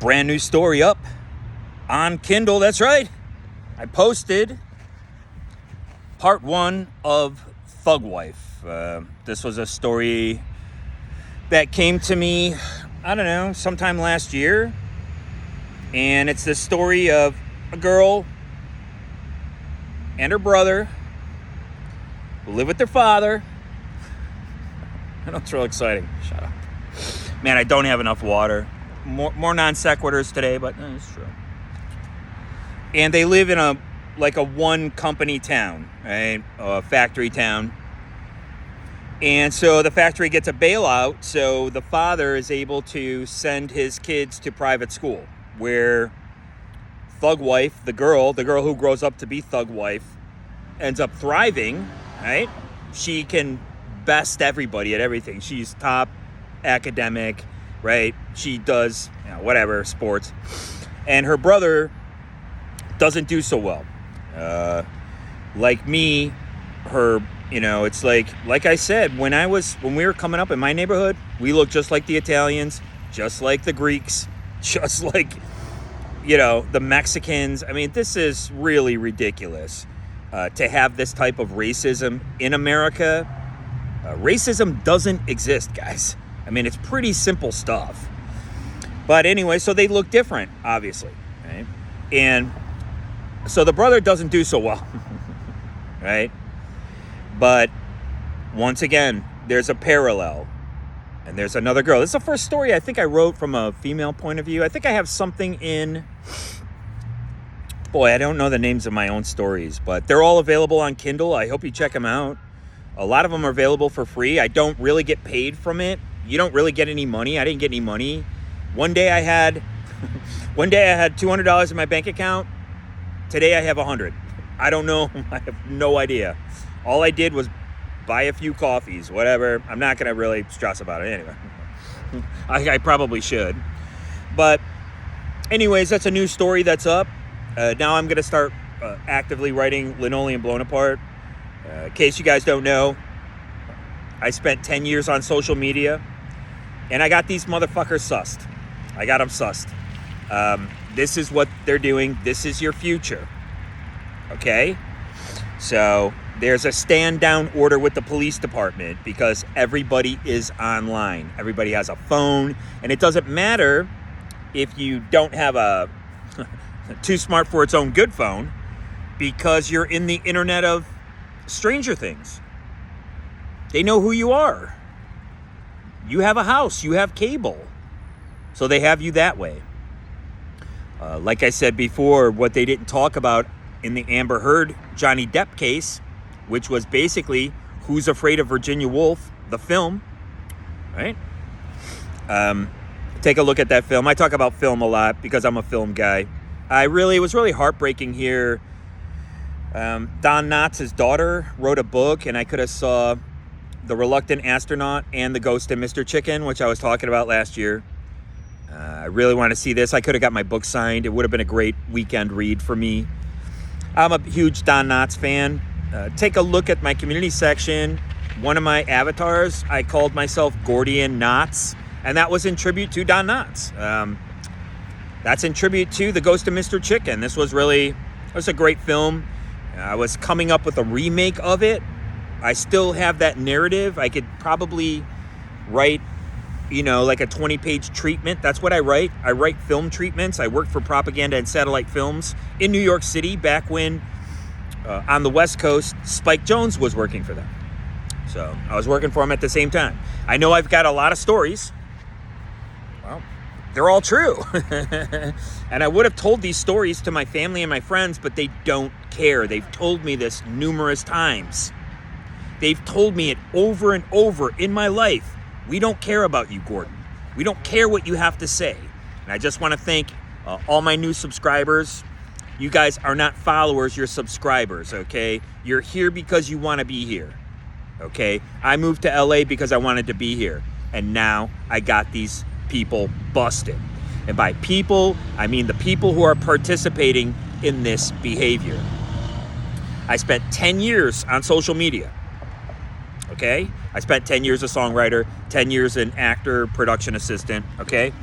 brand new story up on Kindle. That's right. I posted part 1 of Thug Wife. This was a story that came to me, I don't know, sometime last year. And it's the story of a girl and her brother who live with their father. I know it's real exciting. Shut up. Man, I don't have enough water. More non sequiturs today, but it's true. And they live in a one company town, right? A factory town. And so the factory gets a bailout, so the father is able to send his kids to private school, where Thug Wife, the girl who grows up to be Thug Wife, ends up thriving, right? She can best everybody at everything. She's top academic, right? She does, whatever, sports. And her brother doesn't do so well. Like me, it's like I said, when we were coming up in my neighborhood, we looked just like the Italians, just like the Greeks, just like, the Mexicans. I mean, this is really ridiculous to have this type of racism in America. Racism doesn't exist, guys. I mean, it's pretty simple stuff. But anyway, so they look different, obviously, right? And so the brother doesn't do so well, right? But once again, there's a parallel. And there's another girl. This is the first story I think I wrote from a female point of view. I think I have something in... Boy, I don't know the names of my own stories, but they're all available on Kindle. I hope you check them out. A lot of them are available for free. I don't really get paid from it. You don't really get any money. I didn't get any money. One day I had $200 in my bank account. Today I have 100. I don't know. I have no idea. All I did was buy a few coffees, whatever. I'm not going to really stress about it anyway. I probably should. But anyways, that's a new story that's up. Now I'm going to start actively writing Linoleum Blown Apart. In case you guys don't know, I spent 10 years on social media, and I got these motherfuckers sussed. I got them sussed. This is what they're doing. This is your future. Okay? So there's a stand down order with the police department because everybody is online. Everybody has a phone, and it doesn't matter if you don't have a too smart for its own good phone, because you're in the internet of Stranger Things. They know who you are. You have a house. You have cable. So they have you that way. Like I said before, what they didn't talk about in the Amber Heard Johnny Depp case, which was basically Who's Afraid of Virginia Woolf, the film, right? Take a look at that film. I talk about film a lot because I'm a film guy. It was really heartbreaking here. Don Knotts' daughter wrote a book, and I could have saw The Reluctant Astronaut and The Ghost of Mr. Chicken, which I was talking about last year. I really want to see this. I could have got my book signed. It would have been a great weekend read for me. I'm a huge Don Knotts fan. Take a look at my community section. One of my avatars, I called myself Gordian Knotts, and that was in tribute to Don Knotts. That's in tribute to The Ghost of Mr. Chicken. It was a great film. I was coming up with a remake of it. I still have that narrative. I could probably write, like a 20-page treatment. That's what I write. I write film treatments. I worked for Propaganda and Satellite Films in New York City back when, on the West Coast, Spike Jonze was working for them. So I was working for him at the same time. I know I've got a lot of stories. Well, they're all true. And I would have told these stories to my family and my friends, but they don't care. They've told me this numerous times. They've told me it over and over in my life. We don't care about you, Gordon. We don't care what you have to say. And I just want to thank all my new subscribers. You guys are not followers, you're subscribers, okay? You're here because you want to be here, okay? I moved to LA because I wanted to be here. And now I got these people busted. And by people, I mean the people who are participating in this behavior. I spent 10 years on social media. Okay? I spent 10 years as a songwriter, 10 years an actor, production assistant, okay?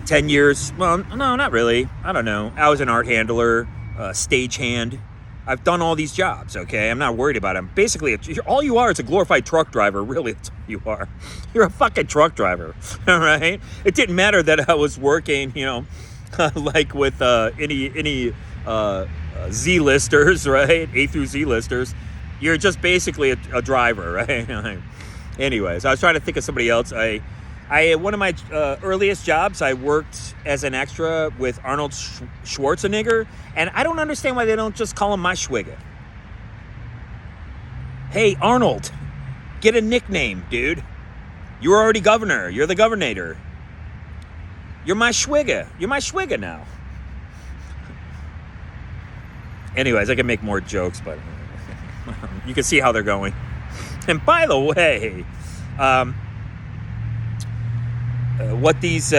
10 years. Well, no, not really. I don't know. I was an art handler, stagehand. I've done all these jobs, okay? I'm not worried about them. Basically, all you are is a glorified truck driver. Really, that's all you are. You're a fucking truck driver, all right? It didn't matter that I was working, like with any Z-listers, right? A through Z-listers. You're just basically a driver, right? Anyways, I was trying to think of somebody else. One of my earliest jobs, I worked as an extra with Arnold Schwarzenegger, and I don't understand why they don't just call him my Schwigger. Hey, Arnold, get a nickname, dude. You're already governor. You're the governator. You're my Schwigger. You're my Schwigger now. Anyways, I can make more jokes, but you can see how they're going. And by the way, what these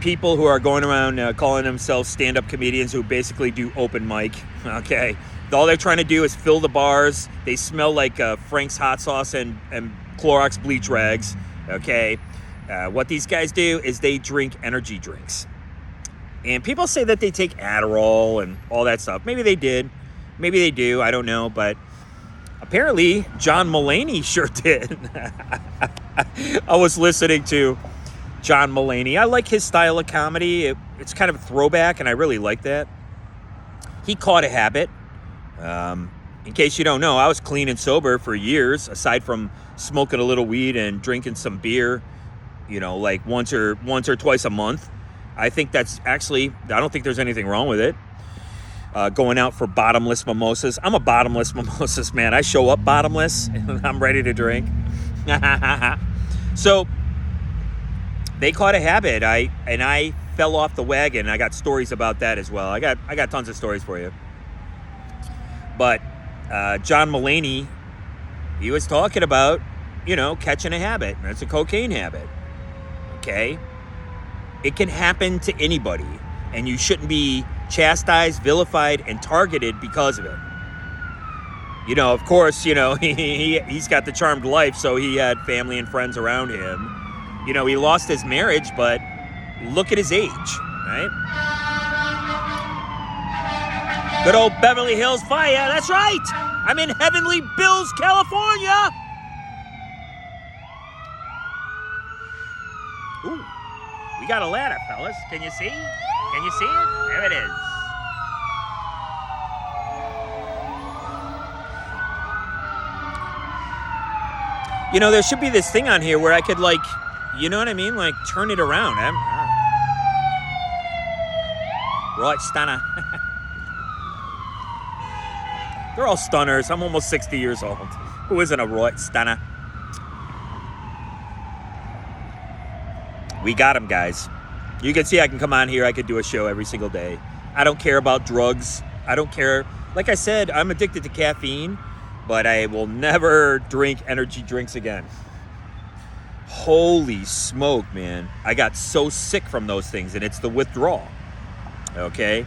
people who are going around calling themselves stand-up comedians who basically do open mic, okay? All they're trying to do is fill the bars. They smell like Frank's hot sauce and Clorox bleach rags, okay? What these guys do is they drink energy drinks. And people say that they take Adderall and all that stuff. Maybe they did. Maybe they do. I don't know. But apparently, John Mulaney sure did. I was listening to John Mulaney. I like his style of comedy. It's kind of a throwback, and I really like that. He caught a habit. In case you don't know, I was clean and sober for years, aside from smoking a little weed and drinking some beer, like once or twice a month. I think that's actually, I don't think there's anything wrong with it. Going out for bottomless mimosas. I'm a bottomless mimosas man. I show up bottomless and I'm ready to drink. So they caught a habit. I fell off the wagon. I got stories about that as well. I got tons of stories for you. But John Mulaney, he was talking about, catching a habit. It's a cocaine habit. Okay? It can happen to anybody, and you shouldn't be chastised, vilified, and targeted because of it. Of course, he's got the charmed life, so he had family and friends around him. He lost his marriage, but look at his age, right? Good old Beverly Hills Fire, that's right! I'm in Heavenly Bills, California! Ooh. We got a ladder, fellas. Can you see? Can you see it? There it is. There should be this thing on here where I could, you know what I mean? Turn it around. Right, stunner. They're all stunners. I'm almost 60 years old. Who isn't a right stunner? We got them, guys. You can see I can come on here. I could do a show every single day. I don't care about drugs. I don't care. Like I said, I'm addicted to caffeine, but I will never drink energy drinks again. Holy smoke, man. I got so sick from those things, and it's the withdrawal. Okay?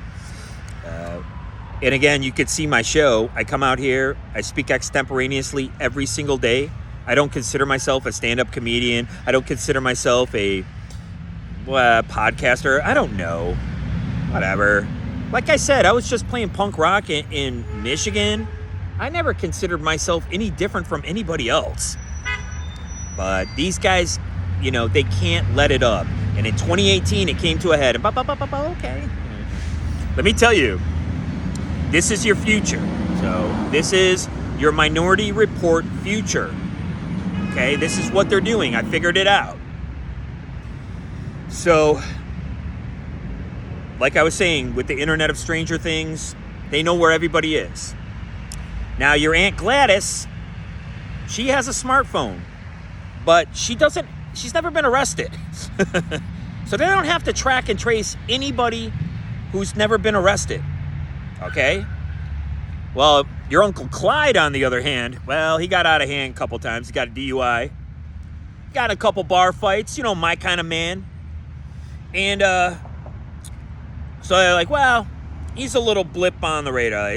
And again, you could see my show. I come out here. I speak extemporaneously every single day. I don't consider myself a stand-up comedian. I don't consider myself a podcaster. I don't know. Whatever. Like I said, I was just playing punk rock in Michigan. I never considered myself any different from anybody else. But these guys, they can't let it up. And in 2018, it came to a head. And okay. Let me tell you, this is your future. So this is your Minority Report future. Okay, this is what they're doing. I figured it out. So, like I was saying, with the Internet of Stranger Things, they know where everybody is. Now, your Aunt Gladys, she has a smartphone, but she's never been arrested. So they don't have to track and trace anybody who's never been arrested. Okay? Well, your Uncle Clyde, on the other hand, well, he got out of hand a couple times. He got a DUI. Got a couple bar fights, my kind of man. And so they're like, well, he's a little blip on the radar.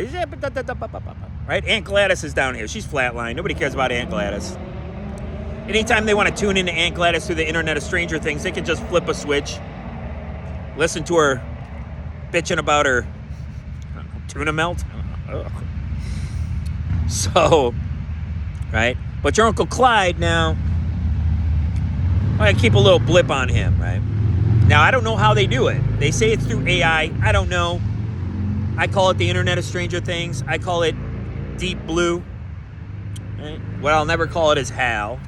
Right? Aunt Gladys is down here. She's flatline. Nobody cares about Aunt Gladys. Anytime they want to tune into Aunt Gladys through the Internet of Stranger Things, they can just flip a switch. listen to her bitching about her tuna melt. Ugh. So, right? But your Uncle Clyde now, I keep a little blip on him, right? Now, I don't know how they do it. They say it's through AI. I don't know. I call it the Internet of Stranger Things. I call it Deep Blue. Right? What I'll never call it is HAL.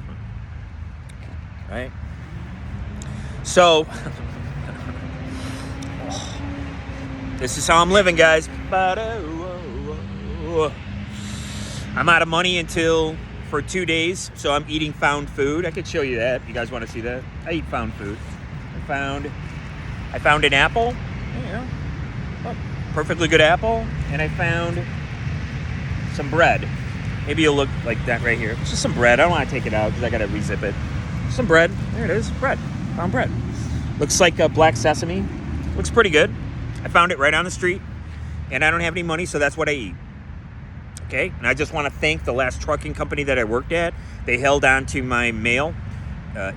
Right? So, this is how I'm living, guys. I'm out of money for 2 days, so I'm eating found food. I could show you that. You guys want to see that? I eat found food. I found an apple. Perfectly good apple. And I found some bread. Maybe you'll look like that right here. It's just some bread. I don't want to take it out because I got to re-zip it. Some bread. There it is. Bread. Found bread. Looks like a black sesame. Looks pretty good. I found it right on the street. And I don't have any money, so that's what I eat. Okay? And I just want to thank the last trucking company that I worked at. They held on to my mail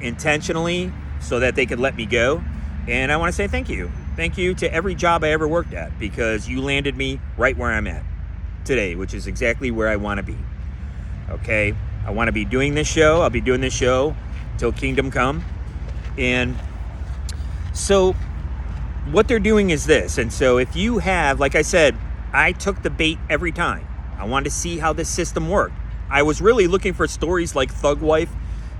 intentionally so that they could let me go. And I want to say thank you. Thank you to every job I ever worked at, because you landed me right where I'm at today, which is exactly where I want to be. Okay? I want to be doing this show. I'll be doing this show till kingdom come. And so what they're doing is this. And so if you have, like I said, I took the bait every time. I wanted to see how this system worked. I was really looking for stories like Thug Wife.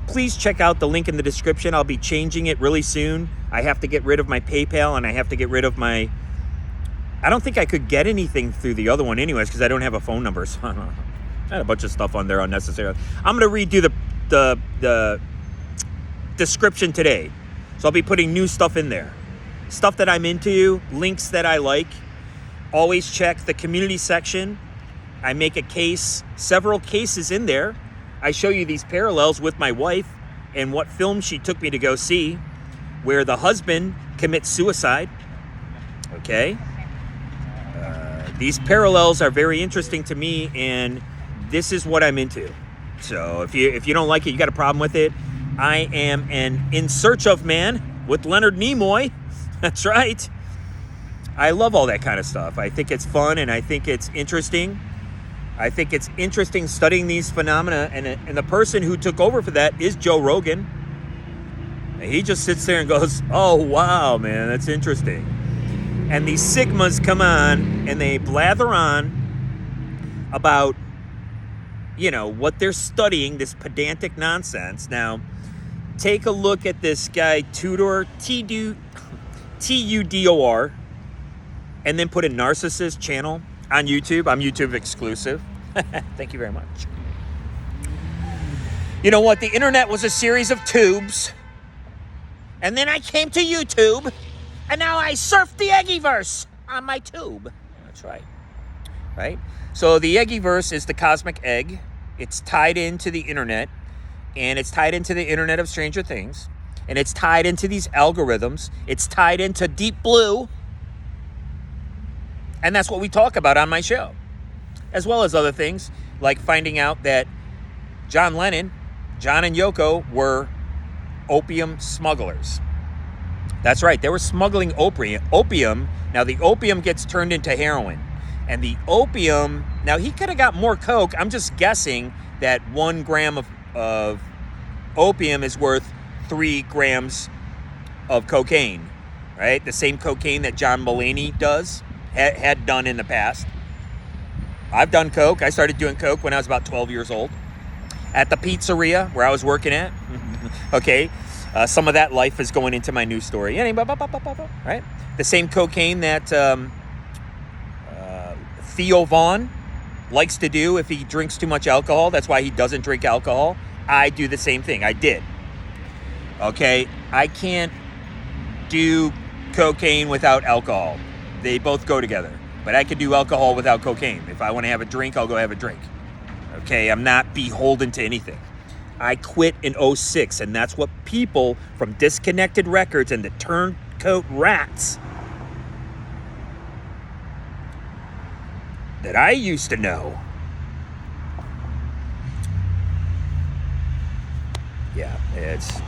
Please check out the link in the description. I'll be changing it really soon. I have to get rid of my PayPal, and I have to get rid of my... I don't think I could get anything through the other one anyways, because I don't have a phone number. So I had a bunch of stuff on there unnecessarily. I'm going to redo the description today. So I'll be putting new stuff in there. Stuff that I'm into, links that I like. Always check the community section. I make a case, several cases in there. I show you these parallels with my wife and what film she took me to go see, where the husband commits suicide. Okay? These parallels are very interesting to me, and this is what I'm into. So if you don't like it, you got a problem with it, I am an In Search of Man with Leonard Nimoy. That's right. I love all that kind of stuff. I think it's fun, and I think it's interesting. I think it's interesting studying these phenomena, and the person who took over for that is Joe Rogan. And he just sits there and goes, oh, wow, man, that's interesting. And these Sigmas come on, and they blather on about, what they're studying, this pedantic nonsense. Now, take a look at this guy, Tudor, Tudor, and then put a narcissist channel on YouTube. I'm YouTube exclusive. Thank you very much. You know what? The internet was a series of tubes. And then I came to YouTube. And now I surf the Eggieverse on my tube. That's right. Right? So the Eggieverse is the cosmic egg. It's tied into the internet. And it's tied into the Internet of Stranger Things. And it's tied into these algorithms. It's tied into Deep Blue. And that's what we talk about on my show. As well as other things, like finding out that John and Yoko were opium smugglers. That's right, they were smuggling opium. Now the opium gets turned into heroin. And the opium, now he could have got more coke. I'm just guessing that 1 gram of opium is worth 3 grams of cocaine, right? The same cocaine that John Mulaney had done in the past. I've done coke. I started doing coke when I was about 12 years old at the pizzeria where I was working at. Okay, some of that life is going into my new story. Right? The same cocaine that Theo Vaughn likes to do if he drinks too much alcohol. That's why he doesn't drink alcohol. I do the same thing. I did. Okay, I can't do cocaine without alcohol. They both go together. But I could do alcohol without cocaine. If I want to have a drink, I'll go have a drink. Okay, I'm not beholden to anything. I quit in 2006, and that's what people from Disconnected Records and the Turncoat Rats that I used to know. Yeah, it's...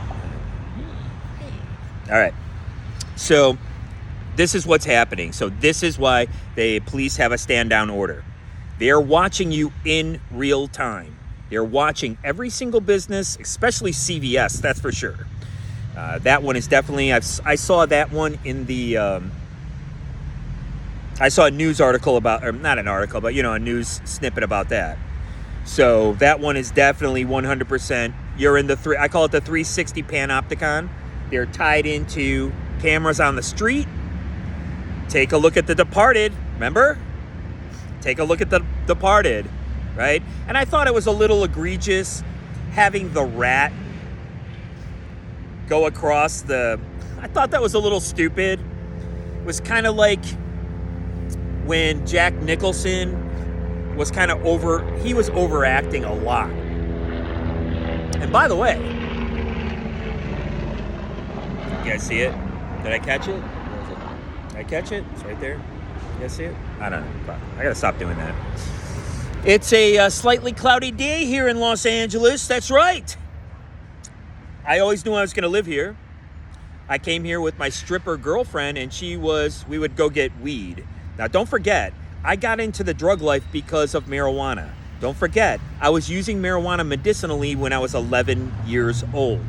All right. So, This is what's happening. So this is why the police have a stand down order. They're watching you in real time. They're watching every single business, especially CVS, that's for sure. That one is definitely, I saw that one in the, I saw a news article about, or not an article, but a news snippet about that. So that one is definitely 100%. You're in the I call it the 360 panopticon. They're tied into cameras on the street. Take a look at The Departed, remember? Take a look at The Departed, right? And I thought it was a little egregious having the rat go across I thought that was a little stupid. It was kind of like when Jack Nicholson was kind of he was overacting a lot. And by the way, you guys see it? Did I catch it? Did I catch it? It's right there. You guys see it? I don't know. I gotta stop doing that. It's a slightly cloudy day here in Los Angeles. That's right. I always knew I was gonna live here. I came here with my stripper girlfriend, and we would go get weed. Now, don't forget, I got into the drug life because of marijuana. Don't forget, I was using marijuana medicinally when I was 11 years old.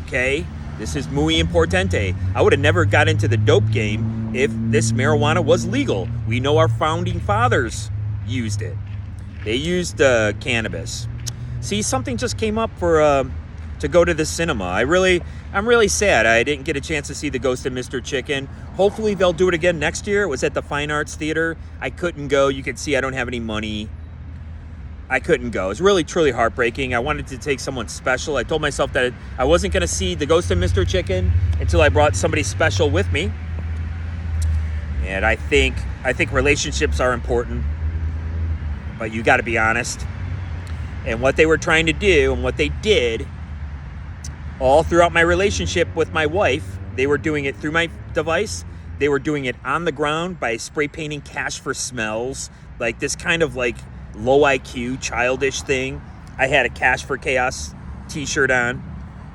Okay? This is muy importante. I would have never got into the dope game if this marijuana was legal. We know our founding fathers used it. They used cannabis. See, something just came up to go to the cinema. I'm really sad I didn't get a chance to see The Ghost of Mr. Chicken. Hopefully they'll do it again next year. It was at the Fine Arts Theater. I couldn't go. You can see I don't have any money. I couldn't go. It was really, truly heartbreaking. I wanted to take someone special. I told myself that I wasn't going to see The Ghost of Mr. Chicken until I brought somebody special with me. And I think relationships are important, but you got to be honest. And what they were trying to do and what they did all throughout my relationship with my wife, they were doing it through my device. They were doing it on the ground by spray painting cash for smells, like this kind of like low IQ, childish thing. I had a Cash for Chaos t-shirt on,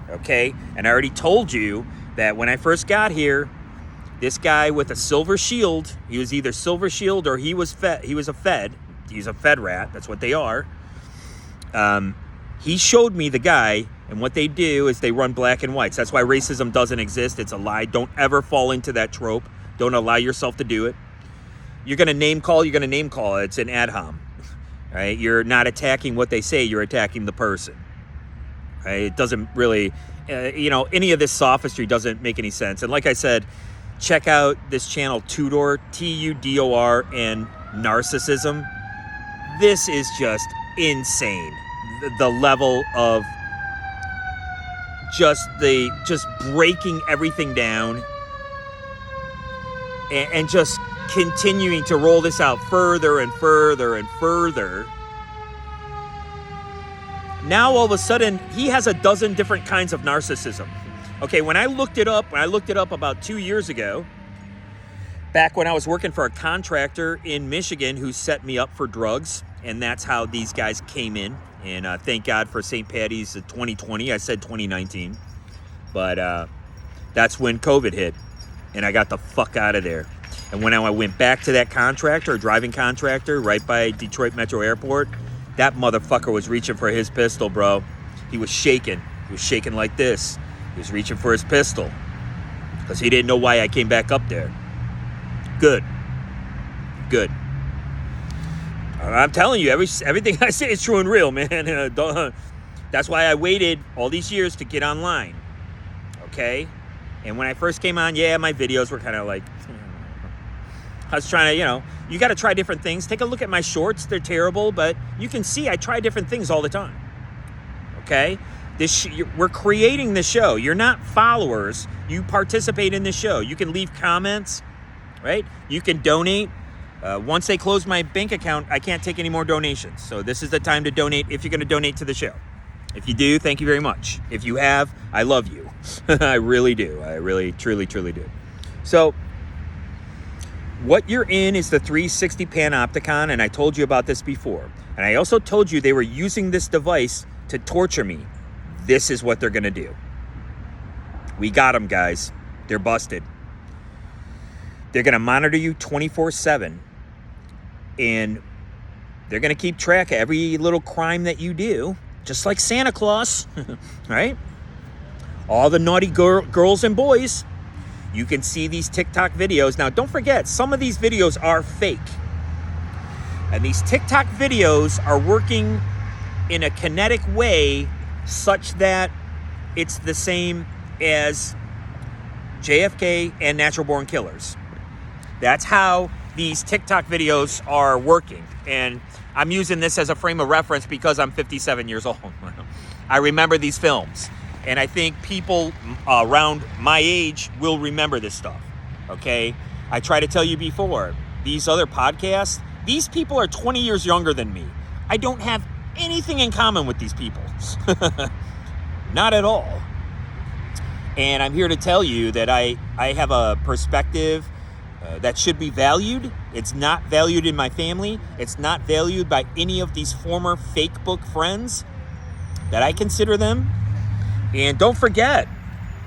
okay? And I already told you that when I first got here, this guy with a silver shield, he was either silver shield or he was a Fed. He's a Fed rat, that's what they are. He showed me the guy, and what they do is they run black and whites. That's why racism doesn't exist. It's a lie. Don't ever fall into that trope. Don't allow yourself to do it. You're going to name call. It's an ad hom. Right? You're not attacking what they say. You're attacking the person. Right? It doesn't really, any of this sophistry doesn't make any sense. And like I said, check out this channel, Tudor, Tudor, and Narcissism. This is just insane. The level of just breaking everything down and just continuing to roll this out further and further and further. Now all of a sudden he has a dozen different kinds of narcissism. Okay, when I looked it up about 2 years ago, back when I was working for a contractor in Michigan who set me up for drugs, and that's how these guys came in. And thank God for St. Patty's 2020. I said 2019. But that's when COVID hit. And I got the fuck out of there. And when I went back to that driving contractor, right by Detroit Metro Airport, that motherfucker was reaching for his pistol, bro. He was shaking. He was shaking like this. He was reaching for his pistol. Because he didn't know why I came back up there. Good. I'm telling you, everything I say is true and real, man. That's why I waited all these years to get online, okay? And when I first came on, my videos were kind of like, I was trying to, you got to try different things. Take a look at my shorts. They're terrible, but you can see I try different things all the time, okay? We're creating the show. You're not followers. You participate in the show. You can leave comments, right? You can donate. Once they close my bank account, I can't take any more donations. So this is the time to donate if you're going to donate to the show. If you do, thank you very much. If you have, I love you. I really do. I really, truly, truly do. So what you're in is the 360 Panopticon, and I told you about this before. And I also told you they were using this device to torture me. This is what they're going to do. We got them, guys. They're busted. They're going to monitor you 24/7. And they're going to keep track of every little crime that you do, just like Santa Claus, right? All the naughty girls and boys. You can see these TikTok videos. Now, don't forget, some of these videos are fake. And these TikTok videos are working in a kinetic way such that it's the same as JFK and natural born killers. That's how these TikTok videos are working. And I'm using this as a frame of reference because I'm 57 years old. I remember these films. And I think people around my age will remember this stuff, okay? I try to tell you before, these other podcasts, these people are 20 years younger than me. I don't have anything in common with these people. Not at all. And I'm here to tell you that I have a perspective that should be valued. It's not valued in my family. It's not valued by any of these former fake book friends that I consider them. And don't forget,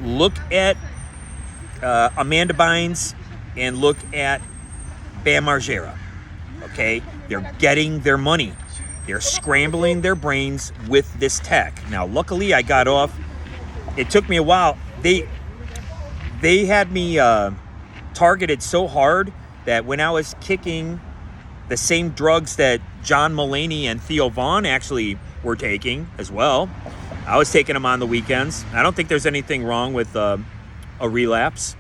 look at Amanda Bynes and look at Bam Margera, okay? They're getting their money. They're scrambling their brains with this tech. Now, luckily, I got off. It took me a while. They had me targeted so hard that when I was kicking the same drugs that John Mulaney and Theo Vaughn actually were taking as well, I was taking them on the weekends. I don't think there's anything wrong with a relapse.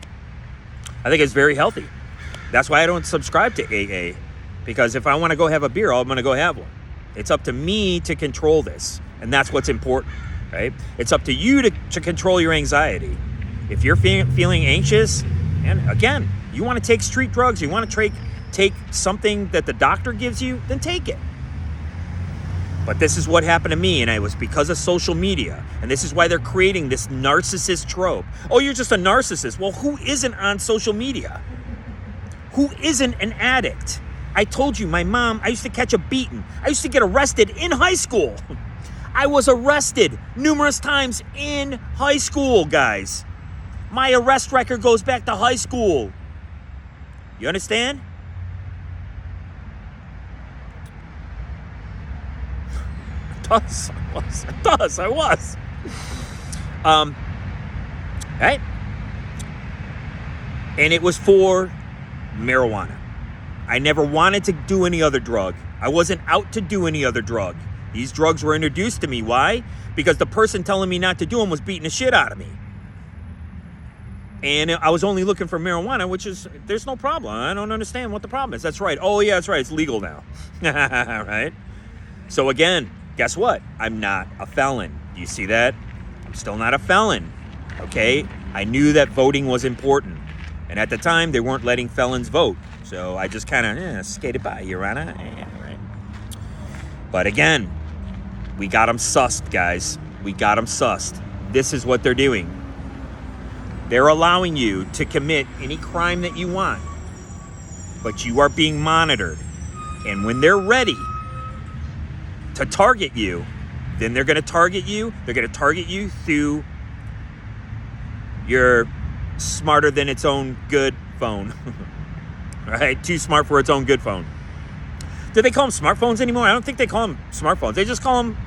I think it's very healthy. That's why I don't subscribe to AA. Because if I want to go have a beer, I'm going to go have one. It's up to me to control this. And that's what's important, right? It's up to you to control your anxiety. If you're feeling anxious, and again, you want to take street drugs, you want to take something that the doctor gives you, then take it. But this is what happened to me, and it was because of social media. And this is why they're creating this narcissist trope. Oh, you're just a narcissist. Well, who isn't on social media? Who isn't an addict? I told you, my mom, I used to catch a beating. I used to get arrested in high school. I was arrested numerous times in high school, guys. My arrest record goes back to high school. You understand? I was. Right? And it was for marijuana. I never wanted to do any other drug. I wasn't out to do any other drug. These drugs were introduced to me. Why? Because the person telling me not to do them was beating the shit out of me. And I was only looking for marijuana, which is, there's no problem. I don't understand what the problem is. That's right. Oh, yeah, that's right. It's legal now. Right? So again, guess what? I'm not a felon. You see that? I'm still not a felon. Okay? I knew that voting was important. And at the time, they weren't letting felons vote. So I just kind of skated by, Your Honor. Yeah, right. But again, we got them sussed, guys. We got them sussed. This is what they're doing. They're allowing you to commit any crime that you want. But you are being monitored. And when they're ready to target you, then they're going to target you. They're going to target you through your smarter than its own good phone. Right? Too smart for its own good phone. Do they call them smartphones anymore? I don't think they call them smartphones. They just call them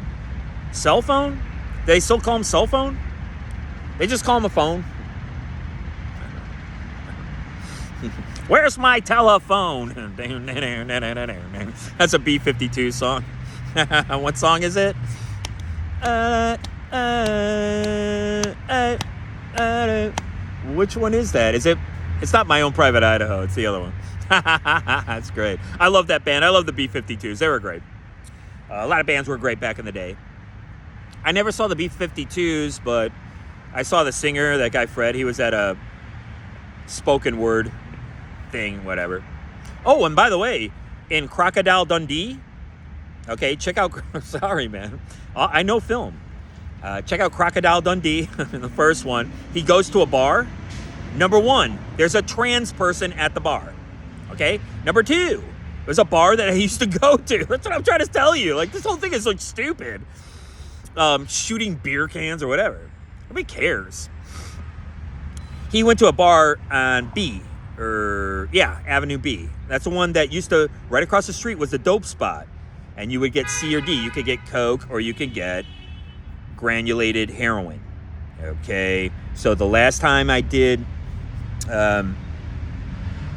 cell phone? Do they still call them cell phone? They just call them a phone. Where's my telephone? That's a B-52 song. What song is it? Which one is that? Is it? It's not My Own Private Idaho. It's the other one. That's great. I love that band. I love the B-52s. They were great. A lot of bands were great back in the day. I never saw the B-52s, but I saw the singer, that guy Fred. He was at a spoken word thing, whatever. Oh, and by the way, in Crocodile Dundee, okay, check out, sorry, man. I know film. Check out Crocodile Dundee, the first one. He goes to a bar. Number one, there's a trans person at the bar. Okay? Number two, there's a bar that I used to go to. That's what I'm trying to tell you. Like, this whole thing is like stupid. Shooting beer cans or whatever. Nobody cares. He went to a bar on B, Avenue B. That's the one that used to, right across the street was the dope spot. And you would get C or D. You could get coke or you could get granulated heroin. Okay. So the last time I did, there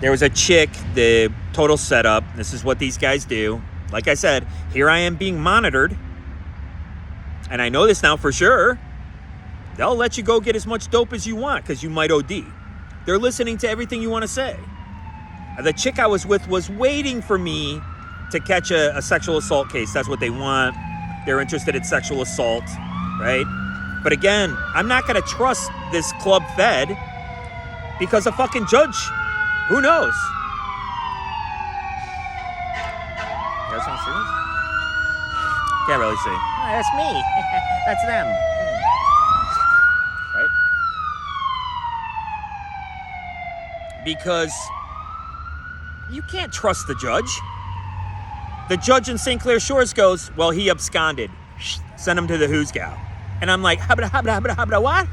was a chick, the total setup. This is what these guys do. Like I said, here I am being monitored. And I know this now for sure. They'll let you go get as much dope as you want because you might OD. They're listening to everything you want to say. The chick I was with was waiting for me to catch a sexual assault case. That's what they want. They're interested in sexual assault, right? But again, I'm not going to trust this club fed because a fucking judge, who knows? You guys want to see this? Can't really see. Oh, that's me. That's them. Right? Because you can't trust the judge. The judge in St. Clair Shores goes, well, he absconded. Send him to the who's gal. And I'm like, habda, what?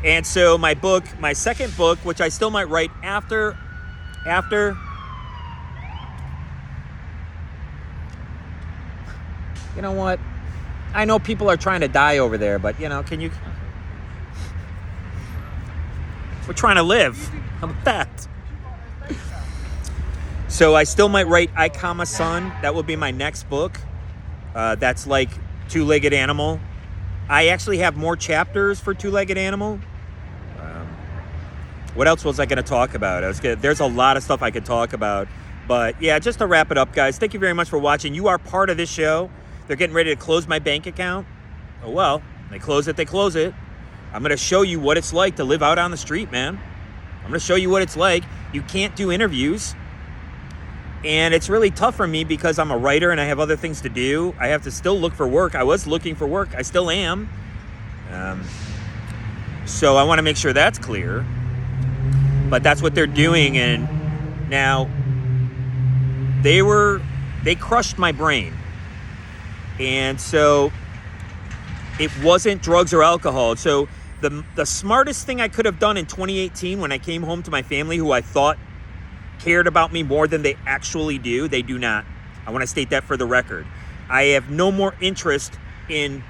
And so my book, my second book, which I still might write after, you know what? I know people are trying to die over there, but you know, we're trying to live. How about that? So I still might write I, Son. That will be my next book. That's like Two-Legged Animal. I actually have more chapters for Two-Legged Animal. What else was I going to talk about? There's a lot of stuff I could talk about. But yeah, just to wrap it up, guys, thank you very much for watching. You are part of this show. They're getting ready to close my bank account. Oh, well, they close it, they close it. I'm going to show you what it's like to live out on the street, man. I'm going to show you what it's like. You can't do interviews. And it's really tough for me because I'm a writer and I have other things to do. I have to still look for work. I was looking for work. I still am. So I want to make sure that's clear. But that's what they're doing. And now they crushed my brain. And so it wasn't drugs or alcohol. So the smartest thing I could have done in 2018 when I came home to my family, who I thought cared about me more than they actually do, they do not. I want to state that for the record. I have no more interest in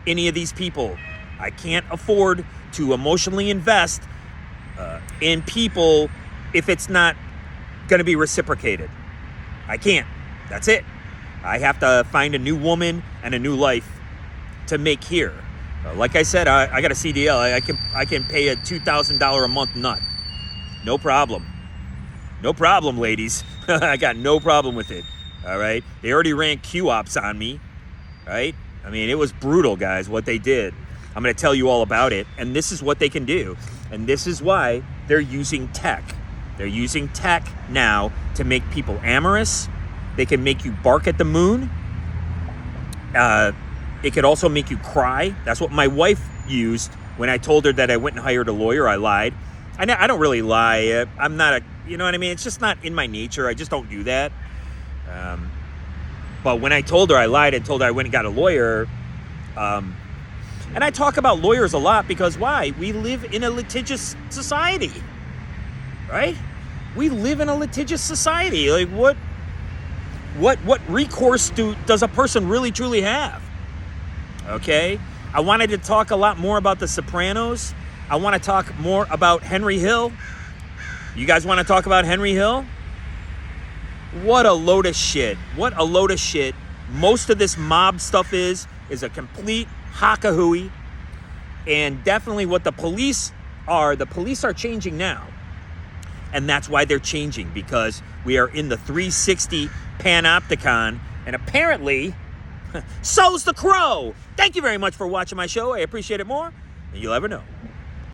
any of these people. I can't afford to emotionally invest in people if it's not going to be reciprocated. I can't. That's it. I have to find a new woman and a new life to make here. Like I said, I got a CDL. I can pay a $2,000 a month nut. No problem. No problem, ladies. I got no problem with it. All right. They already ran Q-ops on me. Right. I mean, it was brutal, guys, what they did. I'm going to tell you all about it. And this is what they can do. And this is why they're using tech. They're using tech now to make people amorous. They can make you bark at the moon. It could also make you cry. That's what my wife used when I told her that I went and hired a lawyer. I lied. I don't really lie. I'm not you know what I mean? It's just not in my nature. I just don't do that. But when I told her I lied and told her I went and got a lawyer, and I talk about lawyers a lot because why? We live in a litigious society, right? We live in a litigious society. Like what recourse does a person really truly have? Okay? I wanted to talk a lot more about The Sopranos. I want to talk more about Henry Hill. You guys want to talk about Henry Hill? What a load of shit. What a load of shit. Most of this mob stuff is a complete hockahooey. And definitely what the police are changing now. And that's why they're changing, because we are in the 360 panopticon. And apparently, so's the crow. Thank you very much for watching my show. I appreciate it more than you'll ever know.